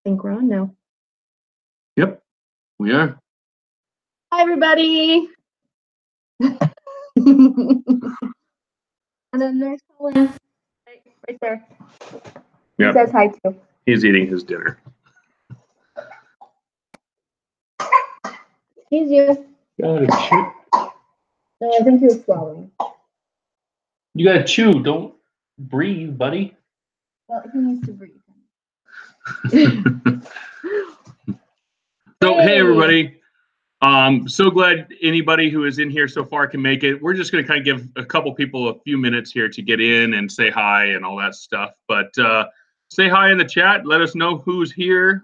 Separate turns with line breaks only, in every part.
think we're on now.
Yep, we are.
Hi, everybody. And then there's Colin right there. He
Yep.
says hi too.
He's eating his dinner.
He's you.
Gotta chew.
No, I think he was swallowing.
You gotta chew. Don't breathe, buddy.
Well, he needs to breathe.
So, hey everybody. So glad anybody who is in here so far can make it. We're just going to kind of give a couple people a few minutes here to get in and say hi and all that stuff. But say hi in the chat. Let us know who's here.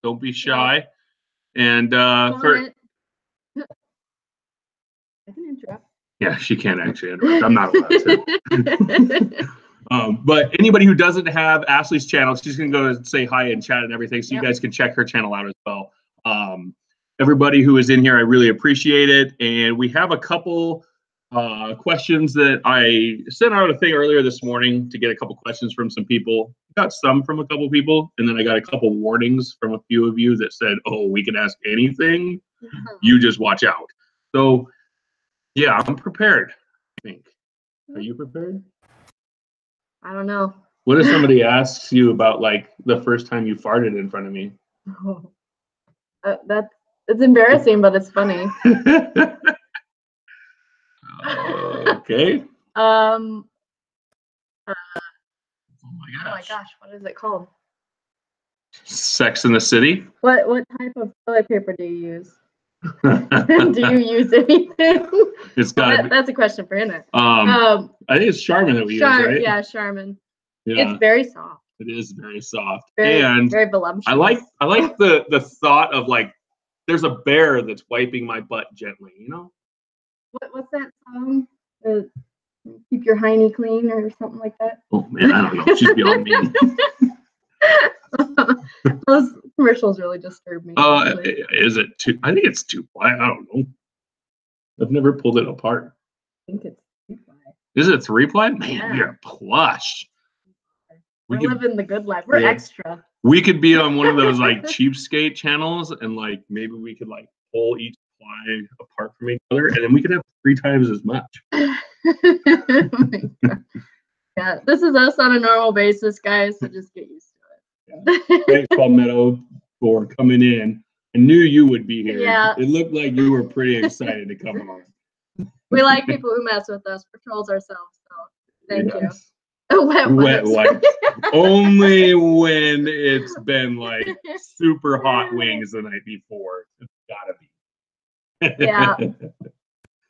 Don't be shy. And
I can interrupt.
Yeah, she can't actually interrupt. I'm not allowed to. But anybody who doesn't have Ashleigh's channel, she's going to go and say hi and chat and everything. So you guys can check her channel out as well. Everybody who is in here, I really appreciate it. And we have a couple questions that I sent out a thing earlier this morning to get a couple questions from some people. Got some from a couple people, and then I got a couple warnings from a few of you that said, "Oh, we can ask anything. You just watch out." So, yeah, I'm prepared. I think. Are you prepared?
I don't know.
What if somebody asks you about like the first time you farted in front of me?
Oh, it's embarrassing, but it's funny.
Okay.
Oh
my
my gosh, what is it called?
Sex in the City.
What type of toilet paper do you use? Do you use anything?
It's got.
That's a question for Hannah.
I think it's Charmin that we use, right?
Yeah, Charmin.
Yeah.
It's very soft.
It is very soft.
Very voluptuous.
I like the thought of like there's a bear that's wiping my butt gently, you know?
What's that song? Keep your hiney clean or something like that?
Oh man, I don't know. She's beyond me.
Those commercials really disturb me.
Is it two? I think it's 2-ply. I don't know. I've never pulled it apart.
I think it's 3-ply.
Is it 3-ply? Man,
Yeah.
we are plush.
We're living the good life. We're extra.
We could be on one of those like cheapskate channels, and like maybe we could like pull each ply apart from each other, and then we could have 3 times as much.
Oh my God. Yeah, this is us on a normal basis, guys. So just get used to it.
Yeah. Thanks, Palmetto, for coming in. I knew you would be here.
Yeah.
It looked like you were pretty excited to come on.
We like people who mess with us. We're trolls ourselves. So thank you.
Wet wipes. Only when it's been like super hot wings the night before. It's gotta be.
Yeah.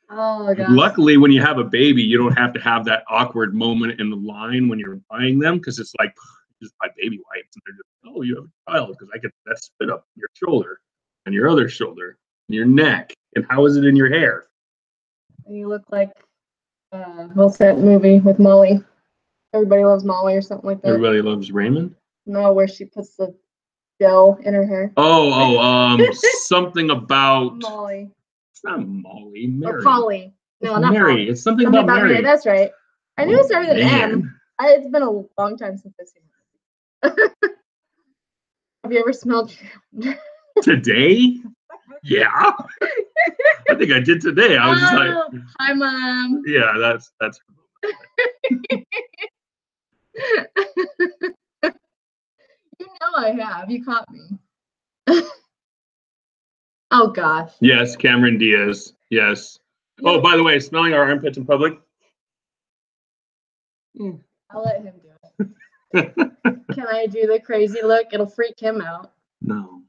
Oh my God.
Luckily, when you have a baby, you don't have to have that awkward moment in the line when you're buying them, because it's like just buy baby wipes, and they're just, oh, you have a child, because I get that spit up your shoulder and your other shoulder and your neck. And how is it in your hair?
You look like what's that movie with Molly? Everybody Loves Molly or something like that.
Everybody Loves Raymond?
No, where she puts the gel in her hair.
Something about
Molly.
It's not Molly. Mary.
Or Polly. No,
it's
not
Mary.
Polly.
It's something about Mary.
That's right. I knew it started with an M. It's been a long time since I've seen it. Have you ever smelled
today? Yeah. I think I did today. I was just like,
hi, Mom.
Yeah, that's
You know I have. You caught me. Oh gosh.
Yes, Cameron Diaz. Yes. Oh, by the way, smelling our armpits in public.
I'll let him do it. Can I do the crazy look? It'll freak him out.
No.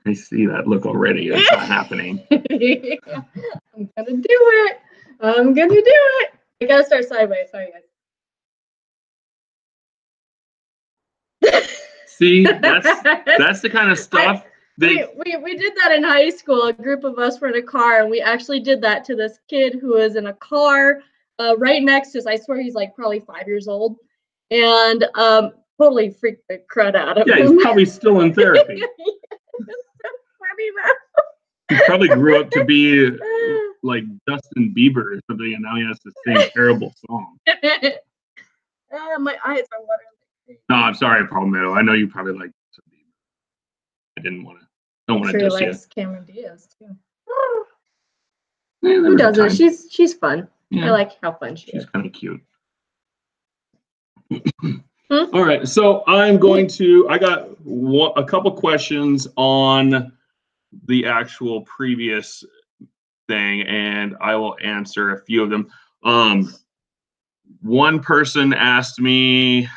I see that look already. It's not happening.
I'm gonna do it. I gotta start sideways. Sorry,
guys. See, that's the kind of stuff.
We did that in high school. A group of us were in a car, and we actually did that to this kid who was in a car right next to us. I swear he's like probably 5 years old, and totally freaked the crud out of him.
Yeah, he's probably still in therapy. He probably grew up to be like Justin Bieber or something, and now he has to sing a terrible song.
My eyes are watering.
No, I'm sorry, Palmetto. I know you probably like. I don't want to
Sure
diss you.
likes Cameron Diaz too.
Yeah,
Who doesn't? She's fun.
Yeah.
I like how fun she is.
She's kind of cute. All right, so I'm going to. I got a couple questions on the actual previous thing, and I will answer a few of them. One person asked me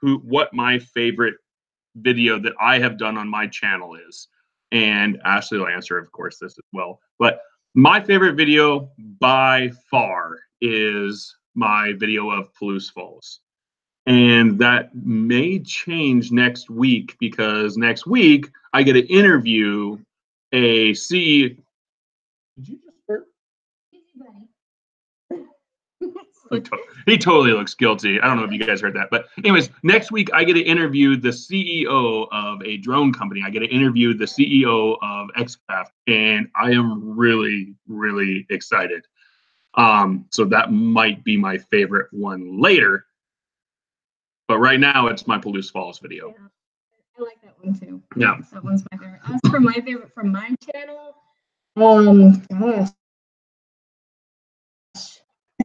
what my favorite video that I have done on my channel is, and Ashleigh will answer, of course, this as well. But my favorite video by far is my video of Palouse Falls. And that may change next week because next week I get to interview a CEO. Did you just burp? He totally looks guilty. I don't know if you guys heard that. But anyways, next week I get to interview the CEO of a drone company. I get to interview the CEO of XCraft, and I am really, really excited. So that might be my favorite one later. But right now it's my Palouse Falls video.
Yeah, I like that one too.
Yeah.
That one's my favorite. As for my favorite from my channel, gosh. I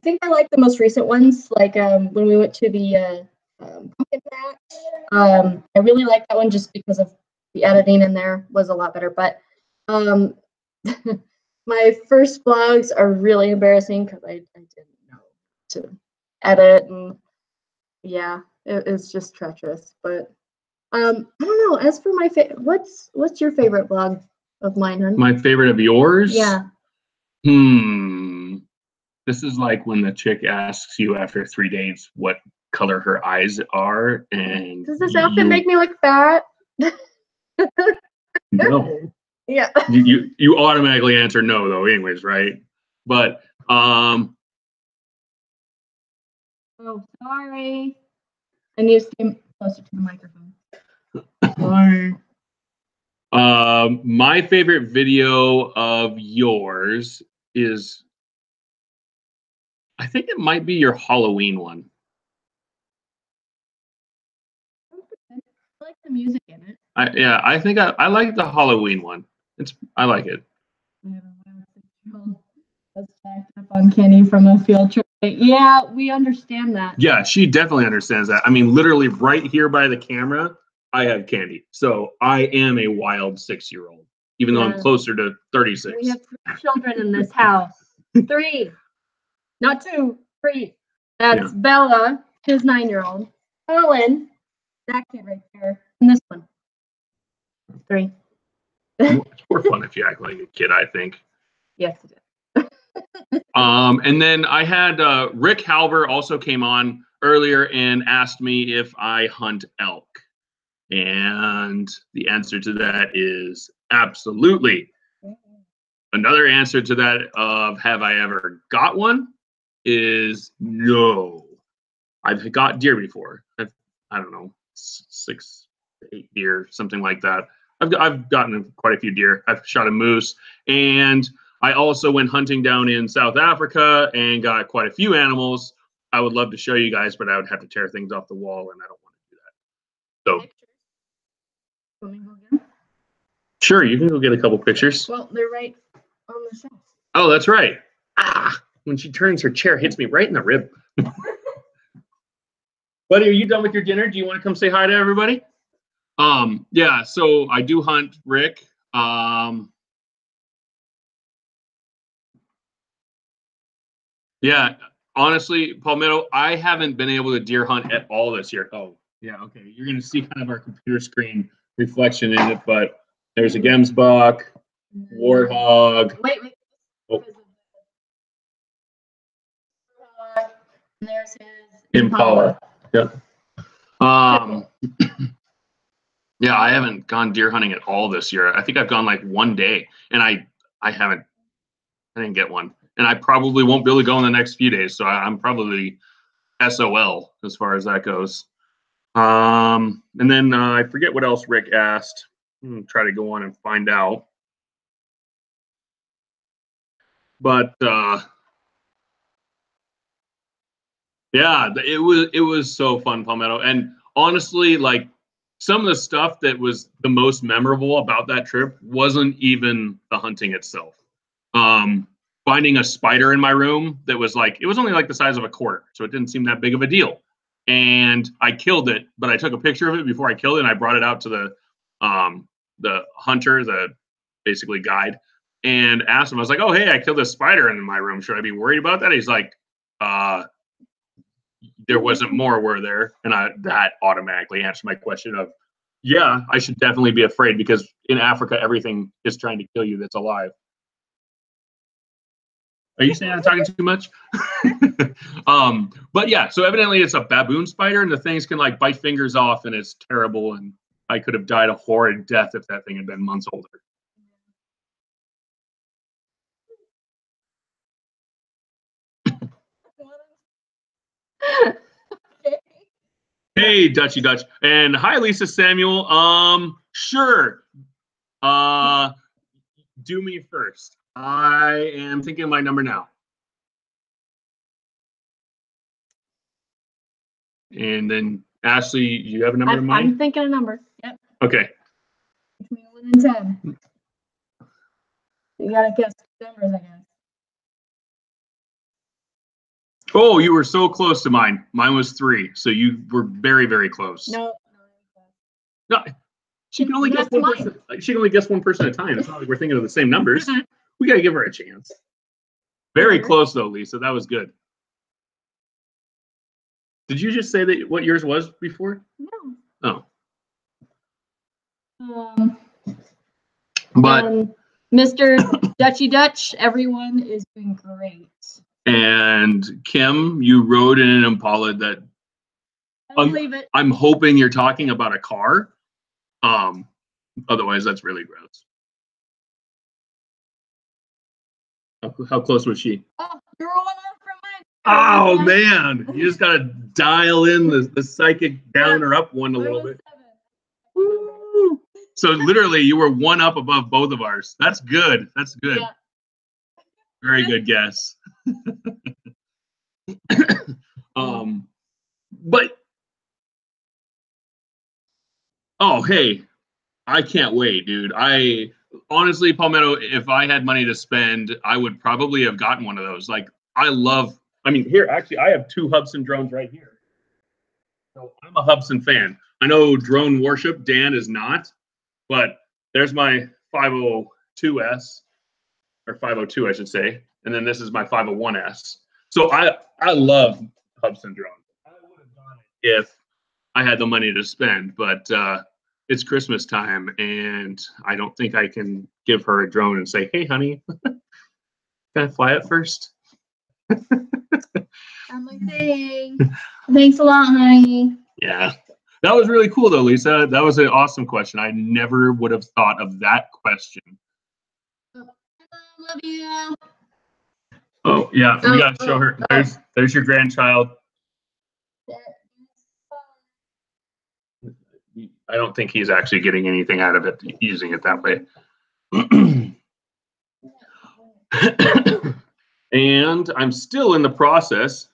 think I like the most recent ones, like when we went to the pumpkin patch. I really like that one just because of the editing in there was a lot better. But my first vlogs are really embarrassing because I didn't know to edit, and yeah, it's just treacherous. But I don't know. As for my favorite, what's your favorite vlog of mine, hun?
My favorite of yours?
Yeah.
This is like when the chick asks you after 3 dates what color her eyes are, and
Does this outfit make me look fat?
No.
Yeah.
You automatically answer no though, anyways, right? But
oh, sorry. I need to stay closer to the microphone. Sorry.
My favorite video of yours is, I think it might be your Halloween one.
I like the music in it.
I think I like the Halloween one. I like it.
That's stacked up on Kenny from a field trip. Yeah, we understand that.
Yeah, she definitely understands that. I mean, literally right here by the camera, I have candy. So I am a wild 6-year-old, even though I'm closer to 36.
We have 3 children in this house. 3. Not 2, 3. That's Bella, his 9-year-old. Owen, that kid right there. And this one. 3.
It's more fun if you act like a kid, I think.
Yes, it is.
And then I had Rick Halver also came on earlier and asked me if I hunt elk. And the answer to that is absolutely. Another answer to that of have I ever got one is no. I've got deer before. I don't know, 6 to 8 deer, something like that. I've gotten quite a few deer. I've shot a moose, and I also went hunting down in South Africa and got quite a few animals. I would love to show you guys, but I would have to tear things off the wall, and I don't want to do that. So, sure, you can go get a couple pictures.
Well, they're right on the shelf.
Oh, that's right. When she turns, her chair hits me right in the rib. Buddy, are you done with your dinner? Do you want to come say hi to everybody? Yeah, so I do hunt, Rick. Yeah, honestly, Palmetto, I haven't been able to deer hunt at all this year. Oh, yeah, okay. You're going to see kind of our computer screen reflection in it, but there's a gemsbok, warthog.
Wait.
Oh.
And there's his
Impala. Yep. Yeah, I haven't gone deer hunting at all this year. I think I've gone like one day, and I didn't get one. And I probably won't be able to go in the next few days. So I'm probably SOL as far as that goes. And then I forget what else Rick asked. Try to go on and find out. But yeah, it was so fun, Palmetto. And honestly, like some of the stuff that was the most memorable about that trip wasn't even the hunting itself. Finding a spider in my room that was like, it was only like the size of a quarter, so it didn't seem that big of a deal. And I killed it, but I took a picture of it before I killed it, and I brought it out to the hunter, the basically guide, and asked him. I was like, "Oh, hey, I killed a spider in my room. Should I be worried about that?" He's like, "There wasn't more, were there?" And that automatically answered my question of, "Yeah, I should definitely be afraid because in Africa, everything is trying to kill you that's alive." Are you saying I'm talking too much? But yeah, so evidently it's a baboon spider, and the things can like bite fingers off, and it's terrible. And I could have died a horrid death if that thing had been months older. Hey, Dutchy Dutch, and hi, Lisa Samuel. Sure. Do me first. I am thinking of my number now. And then Ashleigh, you have a number in mind?
I'm thinking a number. Yep.
Okay.
Between 1 and 10. You gotta guess numbers, I guess.
Oh, you were so close to mine. Mine was 3, so you were very, very close.
No.
She can only guess one person. She can only guess one person at a time. It's not like we're thinking of the same numbers. We gotta give her a chance. Very close though, Lisa. That was good. Did you just say that what yours was before?
No.
Oh. But
Mr. Dutchy Dutch, everyone is doing great.
And Kim, you rode in an Impala that
I believe it.
I'm hoping you're talking about a car. Otherwise that's really gross. How close was she?
Oh, you're one up from mine.
Oh man, you just gotta dial in the psychic down or up one a little bit. Woo. So literally, you were 1 up above both of ours. That's good. That's good. Yeah. Very good guess. But oh hey, I can't wait, dude. I honestly, Palmetto, if I had money to spend, I would probably have gotten one of those. Like I mean, here actually, I have 2 Hubsan drones right here. So I'm a Hubsan fan. I know Drone Worship Dan is not, but there's my 502S or 502, I should say, and then this is my 501S. So I love Hubsan drones. I would have done it if I had the money to spend, but it's Christmas time, and I don't think I can give her a drone and say, "Hey, honey, can I fly it first?"
I'm like, dang. Thanks a lot, honey.
Yeah. That was really cool, though, Lisa. That was an awesome question. I never would have thought of that question.
Love you.
Oh, yeah. We got to show her. There's your grandchild. I don't think he's actually getting anything out of it using it that way. And I'm still in the process.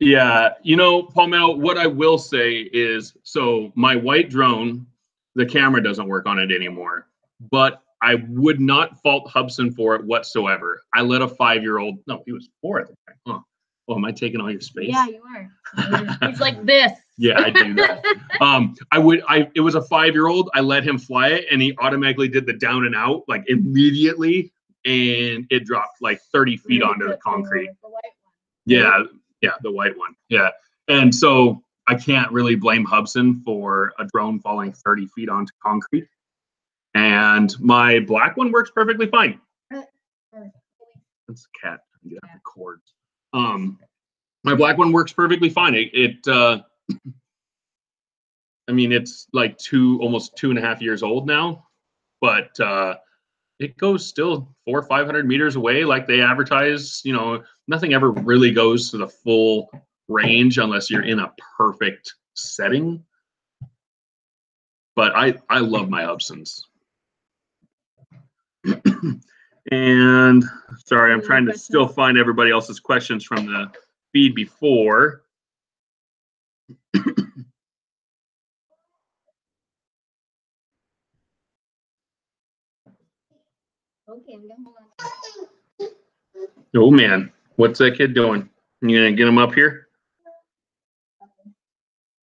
Yeah, Palmetto, what I will say is, so my white drone, the camera doesn't work on it anymore, but I would not fault Hubsan for it whatsoever. I let a 5-year-old, no, he was 4 at the time. Huh. Oh, am I taking all your space?
Yeah, you are. He's like this.
Yeah, I do that. It was a 5-year-old. I let him fly it, and he automatically did the down and out like immediately, and it dropped like 30 feet onto the concrete. The white one. Yeah, the white one. Yeah, and so I can't really blame Hubsan for a drone falling 30 feet onto concrete. And my black one works perfectly fine. That's a cat. You have the cords. My black one works perfectly fine. I mean, it's like almost 2.5 years old now, but it goes still 400 or 500 meters away, like they advertise. Nothing ever really goes to the full range unless you're in a perfect setting. But I love my Hubsans. And sorry, I'm trying to still find everybody else's questions from the feed before.
Okay, I'm gonna hold on.
Oh man, what's that kid doing? You gonna get him up here?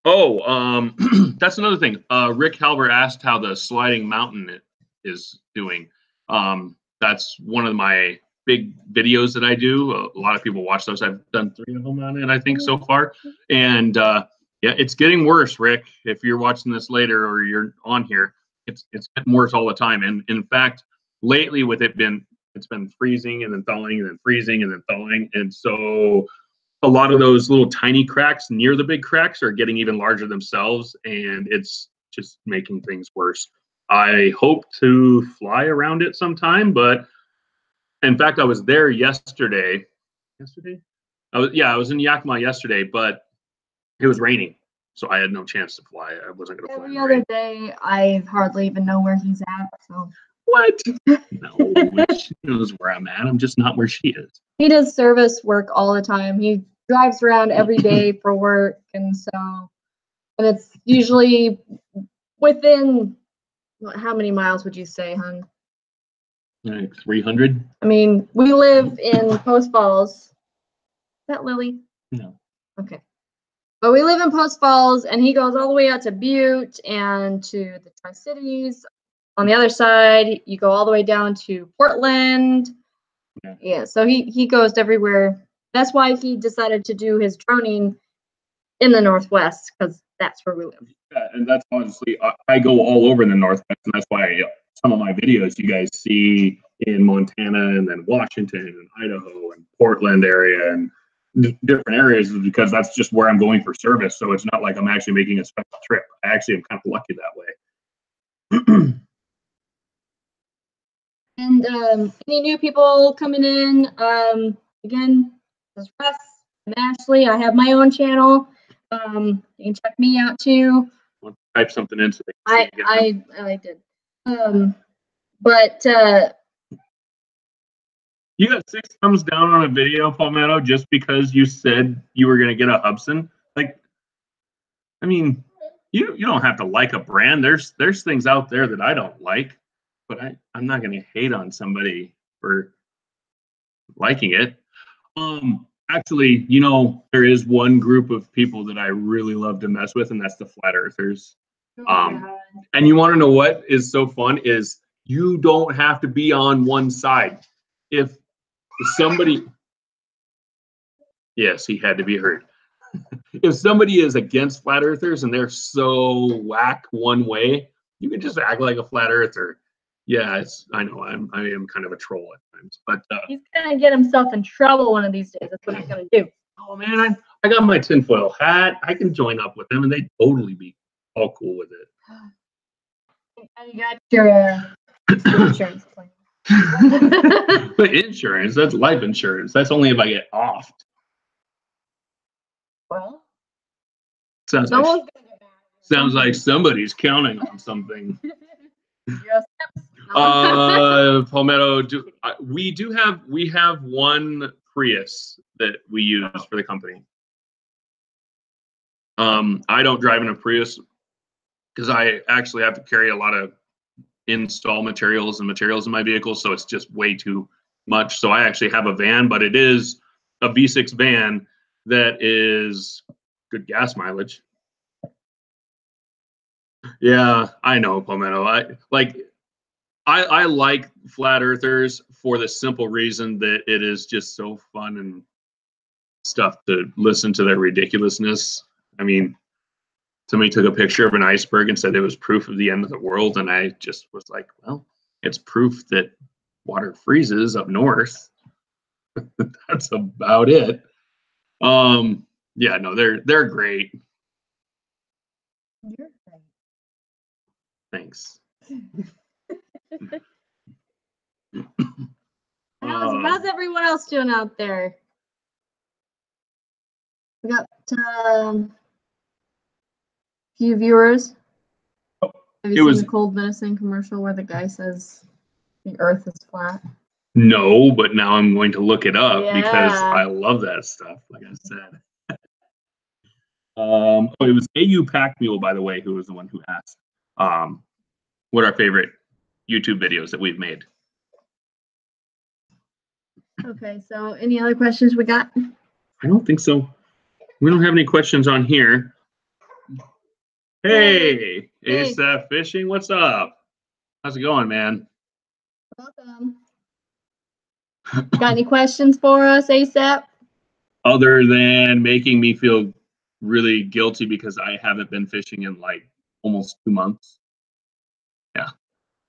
Oh, that's another thing. Rick Halber asked how the sliding mountain is doing. That's one of my big videos that I do. A lot of people watch those. I've done 3 of them on it, I think, so far. And yeah, it's getting worse, Rick. If you're watching this later or you're on here, it's getting worse all the time. And in fact, lately with it's been freezing and then thawing and then freezing and then thawing, and so a lot of those little tiny cracks near the big cracks are getting even larger themselves, and it's just making things worse. I hope to fly around it sometime, but in fact, I was there yesterday. Yesterday? I was in Yakima yesterday, but it was raining, so I had no chance to fly. I wasn't going to fly.
Every other day, I hardly even know where he's at. So
what? No, she knows where I'm at. I'm just not where she is.
He does service work all the time. He drives around every day for work, and it's usually within, how many miles would you say, hon?
Like 300.
I mean, we live in Post Falls. Is that Lily?
No.
Okay. But we live in Post Falls, and he goes all the way out to Butte and to the Tri-Cities. On the other side, you go all the way down to Portland. Yeah, so he goes everywhere. That's why he decided to do his droning in the Northwest, because that's where we live.
Yeah, and that's honestly, I go all over the Northwest, and that's why some of my videos you guys see in Montana and then Washington and Idaho and Portland area and different areas is because that's just where I'm going for service. So it's not like I'm actually making a special trip. I actually am kind of lucky that way.
And any new people coming in, again, this is Russ and Ashleigh. I have my own channel. You can check me out too.
I'll type something in so they
I did. But
you got 6 thumbs down on a video, Palmetto, just because you said you were going to get a Hubsan. Like, I mean, you don't have to like a brand. There's things out there that I don't like, but I'm not going to hate on somebody for liking it. Actually, there is one group of people that I really love to mess with, and that's the flat earthers. And you want to know what is so fun is you don't have to be on one side. If somebody, yes, he had to be heard. If somebody is against flat earthers and they're so whack one way, you can just act like a flat earther. Yeah, I know I am kind of a troll at times, but
he's gonna get himself in trouble one of these days. That's what he's gonna do.
Oh man, I got my tinfoil hat. I can join up with them, and they'd totally be all cool with it.
And you got your insurance claim.
But insurance, that's life insurance. That's only if I get offed.
Well,
Sounds like somebody's counting on something.
Yes.
Palmetto, we have one Prius that we use for the company. I don't drive in a Prius because I actually have to carry a lot of install materials and materials in my vehicle, so it's just way too much. So I actually have a van, but it is a V6 van that is good gas mileage. Yeah, I know, Palmetto. I like flat earthers for the simple reason that it is just so fun and stuff to listen to their ridiculousness. I mean, somebody took a picture of an iceberg and said it was proof of the end of the world, and I just was like, well, it's proof that water freezes up north. That's about it. Yeah, no, they're great.
You're great.
Thanks.
How's everyone else doing out there? We got few viewers. Have you seen the cold medicine commercial where the guy says the earth is flat?
No, but now I'm going to look it up because I love that stuff, like I said. Oh, it was AU Pack Mule, by the way, who was the one who asked what our favorite YouTube videos that we've made.
Okay, so any other questions we got?
I don't think so. We don't have any questions on here. Hey, ASAP Fishing, what's up? How's it going, man?
Welcome. Got any questions for us, ASAP?
Other than making me feel really guilty because I haven't been fishing in like almost 2 months. Yeah,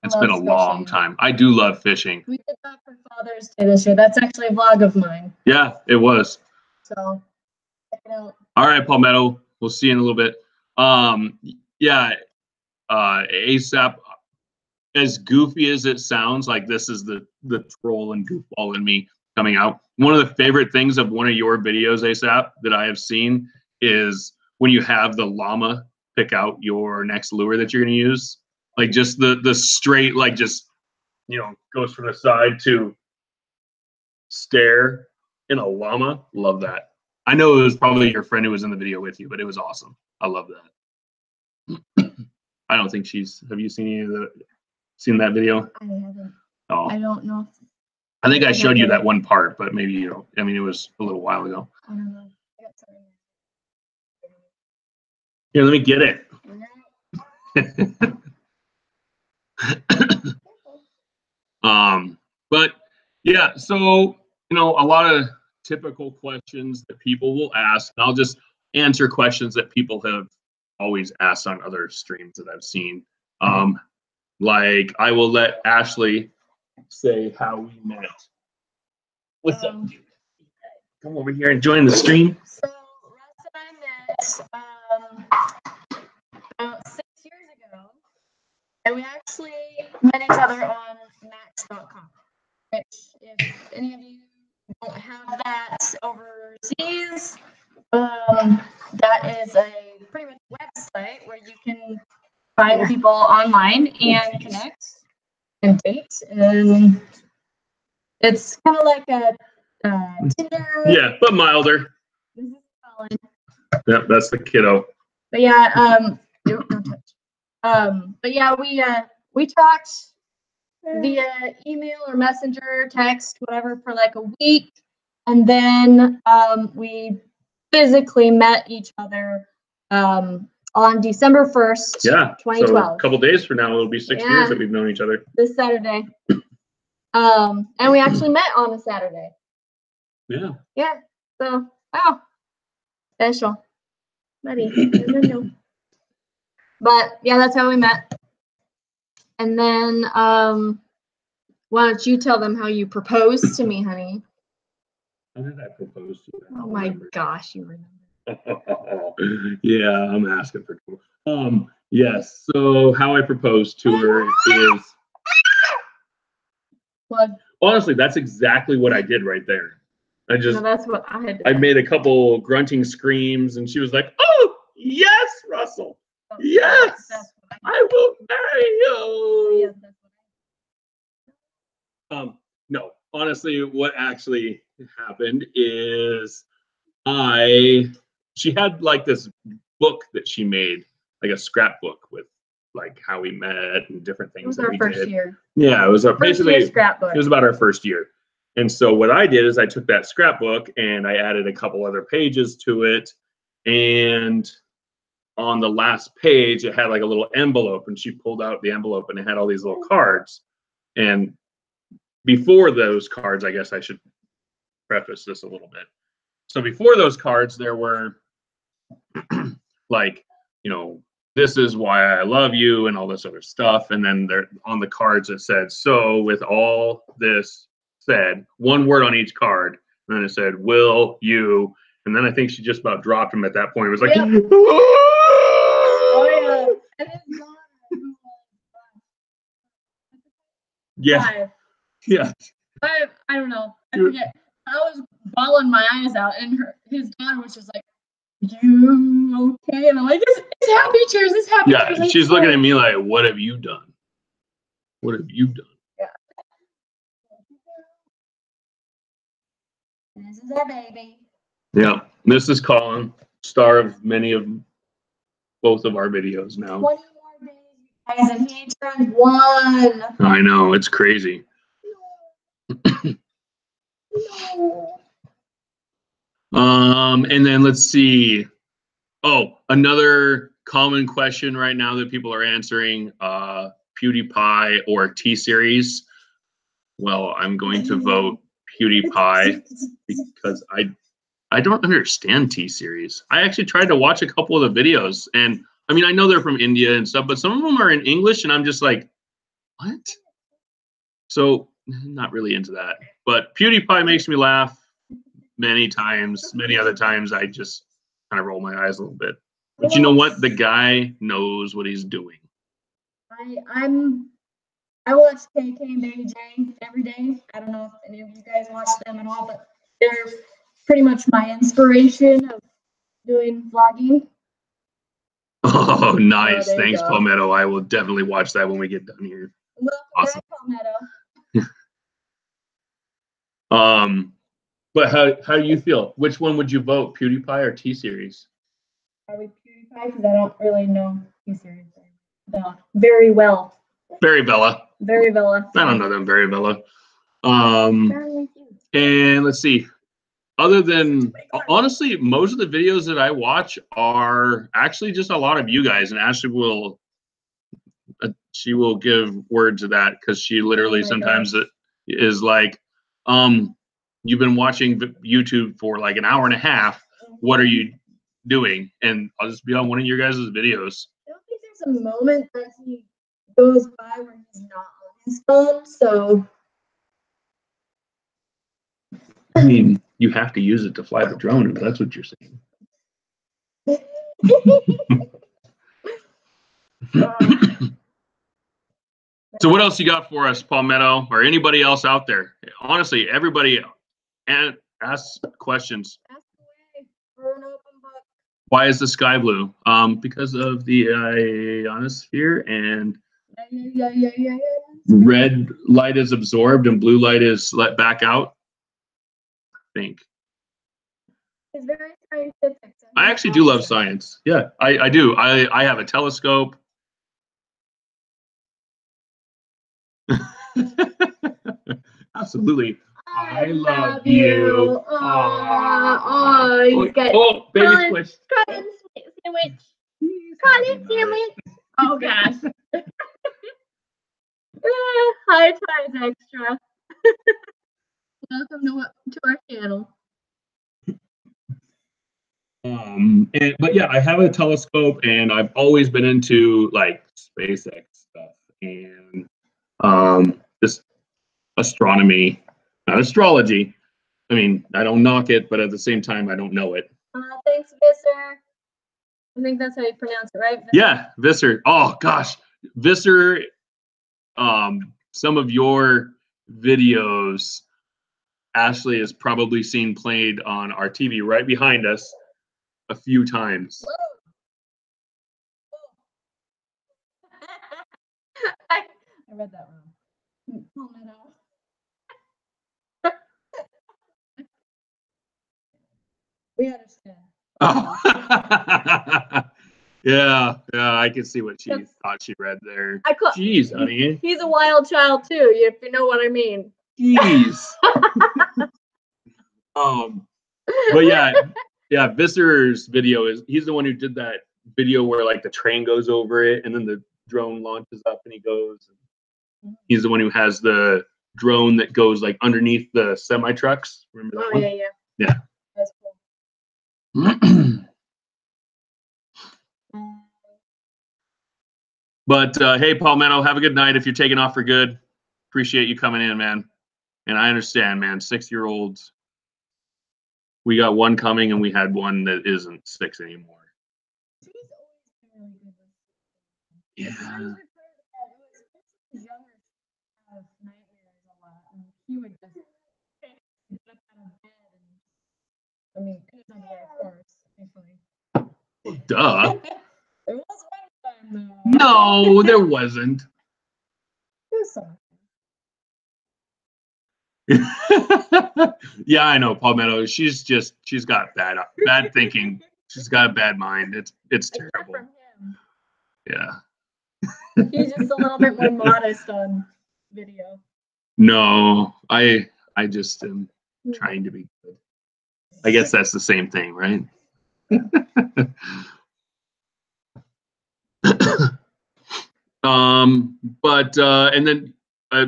it's been a long time. I do love fishing.
We did that for Father's Day this year. That's actually a vlog of mine.
Yeah, it was.
So check it out.
All right, Palmetto. We'll see you in a little bit. Yeah, ASAP. As goofy as it sounds, like this is the troll and goofball in me coming out. One of the favorite things of one of your videos, ASAP, that I have seen is when you have the llama pick out your next lure that you're going to use. Like just the straight, like just, goes from the side to stare in a llama. Love that. I know it was probably your friend who was in the video with you, but it was awesome. I love that. I don't think have you seen that video?
I haven't.
Oh.
I don't know.
I think I showed you that one part, but maybe you don't. I mean, it was a little while ago.
I don't know. I got something.
Here, let me get it. But yeah, so a lot of typical questions that people will ask, and I'll just answer questions that people have always asked on other streams that I've seen. Like I will let Ashleigh say how we met. What's up, dude? Come over here and join the stream.
So Russ and I met about 6 years ago, and we actually met each other on Match.com. Which, if any of you don't have that overseas, that is a pretty much website where you can find people online and connect and date, and it's kind of like a Tinder.
Yeah, but milder.
This is Colin.
Yep, that's the kiddo.
But yeah, don't touch. But yeah, we talked via email or messenger, text, whatever, for like a week, and then we physically met each other on December 1st, 2012.
So a couple days from now, it'll be 6 years that we've known each other.
This Saturday. And we actually met on a Saturday.
Yeah.
Yeah. So, wow. Special. Buddy. But yeah, that's how we met. And then, why don't you tell them how you proposed to me, honey?
How did I propose to you?
Oh my gosh, you remember.
Yeah, I'm asking for trouble. Yes, so how I proposed to her is honestly, that's exactly what I did right there.
That's what I had.
I made a couple grunting screams, and she was like, "Oh, yes, Russell, yes, I will marry you." No, honestly, what actually happened is she had like this book that she made, like a scrapbook with like how we met and different things that we did. It was our first year. Yeah, it was basically scrapbook. It was about our first year. And so what I did is I took that scrapbook and I added a couple other pages to it. And on the last page, it had like a little envelope, and she pulled out the envelope and it had all these little cards. And before those cards, I guess I should preface this a little bit. So before those cards, there were like, this is why I love you and all this other stuff. And then there on the cards it said, so with all this said, one word on each card. And then it said, will you? And then I think she just about dropped him at that point. It was like, yep. Oh yeah. Yeah.
I don't know. I forget. I was bawling my eyes out, and his daughter was just like, "You okay?" And I'm like, "It's happy cheers. It's happy cheers."
Yeah, she's looking at me like, "What have you done? What have you done?"
Yeah. This is our baby.
Yeah, this is Colin. star of many of both of our videos now.
20 more days, guys, and he turned 1.
I know, it's crazy. And then let's see. Oh, another common question right now that people are answering, PewDiePie or T-Series. Well, I'm going to vote PewDiePie because I don't understand T-Series. I actually tried to watch a couple of the videos, and I mean, I know they're from India and stuff, but some of them are in English, and I'm just like, what? So, not really into that. But PewDiePie makes me laugh many times. Many other times, I just kind of roll my eyes a little bit. But you know what? The guy knows what he's doing.
I watch KK and Baby J every day. I don't know if any of you guys watch them at all, but they're pretty much my inspiration of doing vlogging.
Oh, nice. Thanks, Palmetto. I will definitely watch that when we get done here.
Welcome
Awesome.
back, Palmetto.
But how do you feel? Which one would you vote, PewDiePie or T-Series?
Probably PewDiePie, because I don't really know T-Series very well.
Very Bella.
Very Bella.
I don't know them very Bella. And let's see. Other than, honestly, most of the videos that I watch are actually just a lot of you guys, and Ashley will, she will give word to that because she literally sometimes is like, you've been watching YouTube for like an hour and a half. What are you doing? And I'll just be on one of your guys' videos.
I don't think there's a moment that he goes by where he's not on his phone, so.
I mean, you have to use it to fly the drone, if that's what you're saying. So what else you got for us, Palmetto, or anybody else out there? Honestly, everybody ask questions.
Ask away. We're an open book.
Why is the sky blue? Because of the ionosphere, and red light is absorbed and blue light is let back out. I think.
It's very scientific.
I actually do love science. Yeah, I do. I have a telescope. Absolutely. I love you. Oh, baby squish.
Cotton sandwich. Cotton sandwich. Oh gosh. High times extra. Welcome to our channel.
But yeah, I have a telescope, and I've always been into like SpaceX stuff and just astronomy, not astrology. I mean, I don't knock it, but at the same time, I don't know it.
Thanks, Visser. I think that's how you pronounce it, right? Visser?
Yeah, Visser. Oh gosh, Visser. Some of your videos, Ashley has probably seen played on our TV right behind us a few times.
I read that wrong. We understand.
Oh. Yeah, I can see what she thought she read there. Jeez, honey.
He's a wild child too, if you know what I mean.
Jeez. But yeah, Visser's video he's the one who did that video where like the train goes over it and then the drone launches up and he goes. He's the one who has the drone that goes like underneath the semi trucks. Remember that one? Yeah.
That's cool.
But hey, Palmetto, have a good night if you're taking off for good. Appreciate you coming in, man. And I understand, man, 6-year-olds. We got one coming and we had one that isn't 6 anymore. Yeah.
He would just get up out of bed and, I mean, of course,
Duh.
There was one time though.
No, there wasn't. Yeah, I know, Palmetto. She's got bad thinking. She's got a bad mind. It's terrible.
From him.
Yeah.
He's just a little bit more modest on video.
No, I just am trying to be good. I guess that's the same thing, right? But and then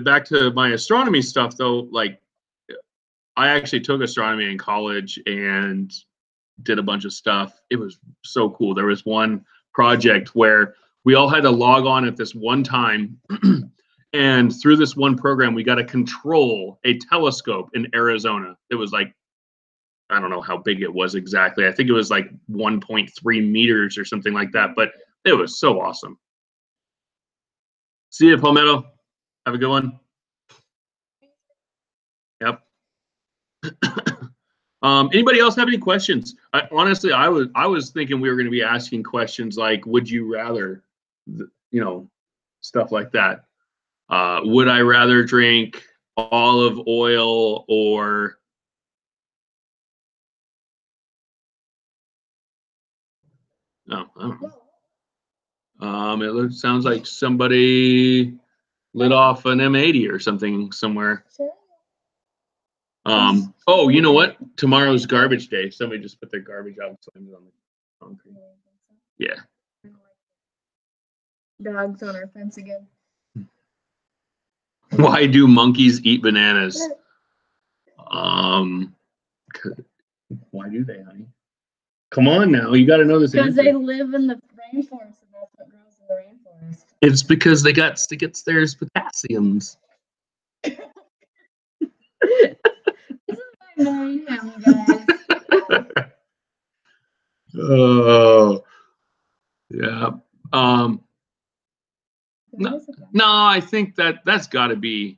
back to my astronomy stuff though, like I actually took astronomy in college and did a bunch of stuff. It was so cool. There was one project where we all had to log on at this one time. And through this one program, we got to control a telescope in Arizona. It was like, I don't know how big it was exactly. I think it was like 1.3 meters or something like that, but it was so awesome. See you, Palmetto. Have a good one. Yep. Anybody else have any questions? Honestly, I was thinking we were going to be asking questions like, would you rather, stuff like that. Would I rather drink olive oil or no? I don't know. It sounds like somebody lit off an M80 or something somewhere. Oh, you know what? Tomorrow's garbage day. Somebody just put their garbage out and slammed it on the concrete. Yeah.
Dogs on our fence again.
Why do monkeys eat bananas? Why do they, honey? Come on now, you got to know this answer.
Because they live in the rainforest, and that's what grows in the rainforest.
It's because they got to get theirs potassiums.
This is my married family, guys.
Oh, yeah. No, I think that's got to be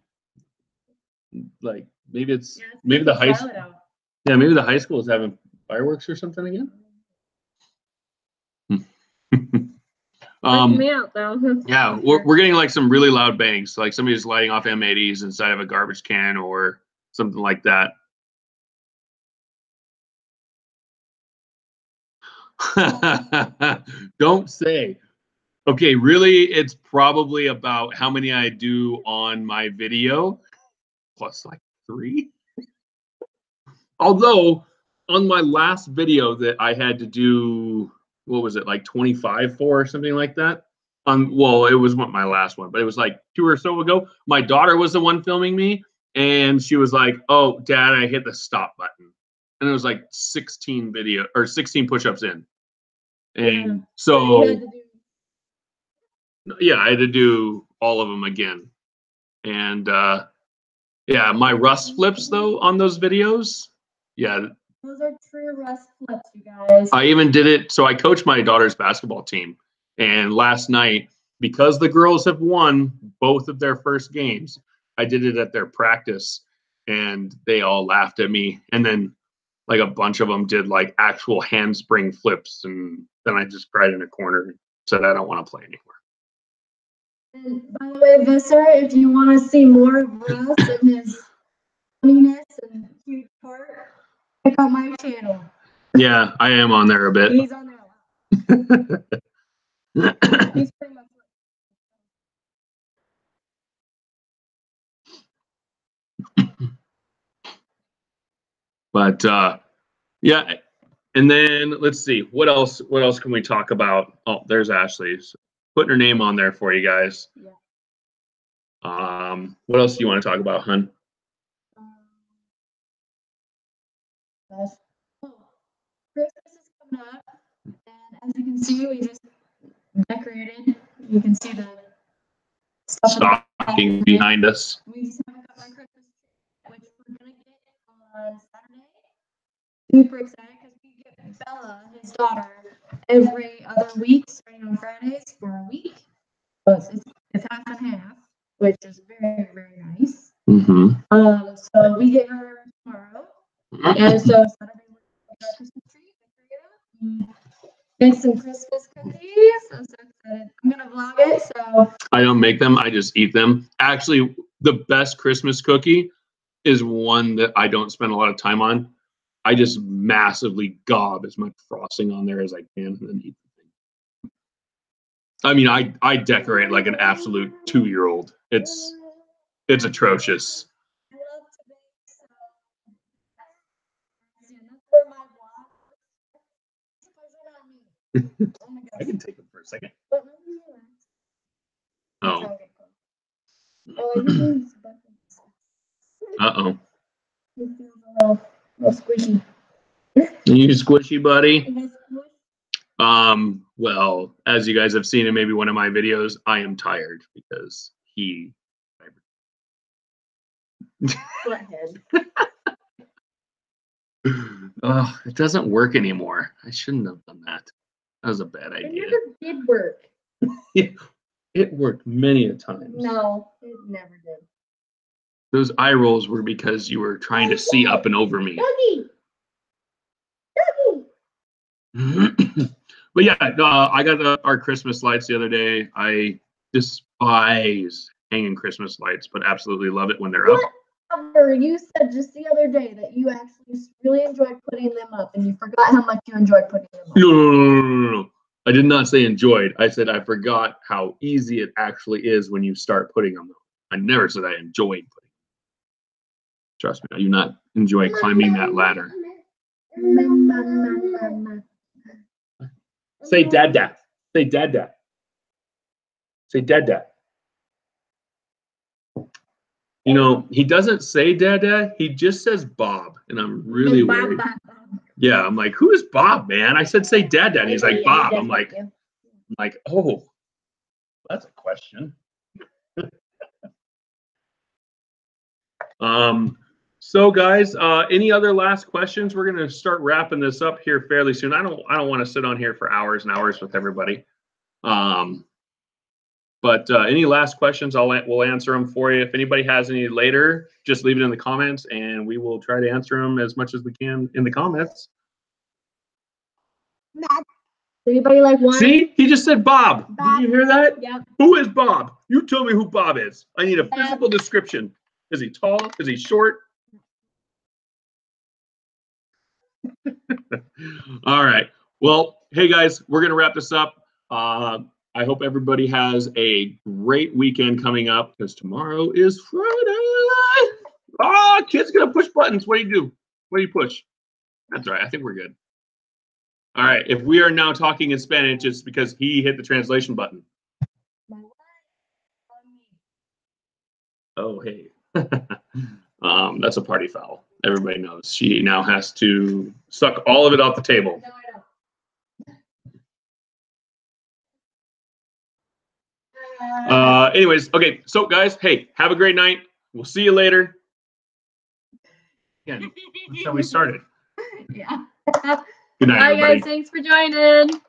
like maybe maybe the high school. Yeah, maybe the high school is having fireworks or something again.
Me out though.
Yeah, we're getting like some really loud bangs, like somebody's lighting off M80s inside of a garbage can or something like that. Don't say. Okay, really, it's probably about how many I do on my video, plus like 3. Although, on my last video that I had to do, what was it, like 25 for or something like that? Well, it was my last one, but it was like 2 or so ago. My daughter was the one filming me, and she was like, "Oh, Dad, I hit the stop button," and it was like 16 push-ups in, and so. Yeah, I had to do all of them again. And yeah, my Russ flips though on those videos. Yeah.
Those are true Russ flips, you guys.
I even did it. So I coach my daughter's basketball team. And last night, because the girls have won both of their first games, I did it at their practice and they all laughed at me. And then like a bunch of them did like actual handspring flips. And then I just cried in a corner and said, I don't want to play anymore.
And by the way, Visser, if you want to see more of Russ and his funniness and cute part, check out my channel.
Yeah, I am on there a bit.
He's on there a lot. He's pretty much.
But yeah, and then let's see what else can we talk about? Oh, there's Ashleigh's putting her name on there for you guys.
Yeah.
What else do you want to talk about, hun?
Christmas is coming up, and as you can see, we just decorated. You can see the
stocking behind us.
We just haven't got my Christmas tree, which we're gonna get on Saturday. Super excited because we get Bella, his daughter, every other week, starting on Fridays for a week. So it's half and half, which is very, very nice.
Mm-hmm.
So we get her tomorrow, and so Saturday we're going to our Christmas tree. Make some Christmas cookies. I'm so excited. I'm gonna vlog it. So
I don't make them. I just eat them. Actually, the best Christmas cookie is one that I don't spend a lot of time on. I just massively gob as much frosting on there as I can and then eat the thing. I mean, I decorate like an absolute 2-year-old. It's atrocious. I can take them for a second. Oh. Uh-oh.
A little squishy.
You squishy, buddy? Well, as you guys have seen in maybe one of my videos, I am tired because he oh, it doesn't work anymore. I shouldn't have done that. That was a bad idea.
It never did work.
It worked many a time.
No, it never did.
Those eye rolls were because you were trying to see up and over me. But yeah, I got our Christmas lights the other day. I despise hanging Christmas lights, but absolutely love it when they're up.
You said just the other day that you actually really enjoyed putting them up, and you forgot how much you enjoyed putting them up.
No. I did not say enjoyed. I said I forgot how easy it actually is when you start putting them up. I never said I enjoyed putting them. Trust me, I do not enjoy climbing that ladder. Say dada. Say dada. Say dada. You know, he doesn't say dada, he just says Bob, and I'm really worried. Yeah, I'm like, who is Bob, man? I said say dada, and he's like, Bob. I'm like, oh, that's a question. So guys, any other last questions? We're gonna start wrapping this up here fairly soon. I don't want to sit on here for hours and hours with everybody. But any last questions, we'll answer them for you. If anybody has any later, just leave it in the comments, and we will try to answer them as much as we can in the comments.
Anybody like one?
See, he just said Bob. Did you hear that?
Yeah.
Who is Bob? You tell me who Bob is. I need a physical description. Is he tall? Is he short? All right. Well, hey guys, we're gonna wrap this up. I hope everybody has a great weekend coming up because tomorrow is Friday. Oh, kid's gonna push buttons. What do you do? What do you push? That's right. I think we're good. All right. If we are now talking in Spanish, it's because he hit the translation button. Oh, hey. That's a party foul. Everybody knows. She now has to suck all of it off the table. Anyways, okay. So, guys, hey, have a great night. We'll see you later. Again, that's how we started.
Yeah.
Good night,
Bye,
everybody.
guys. Thanks for joining.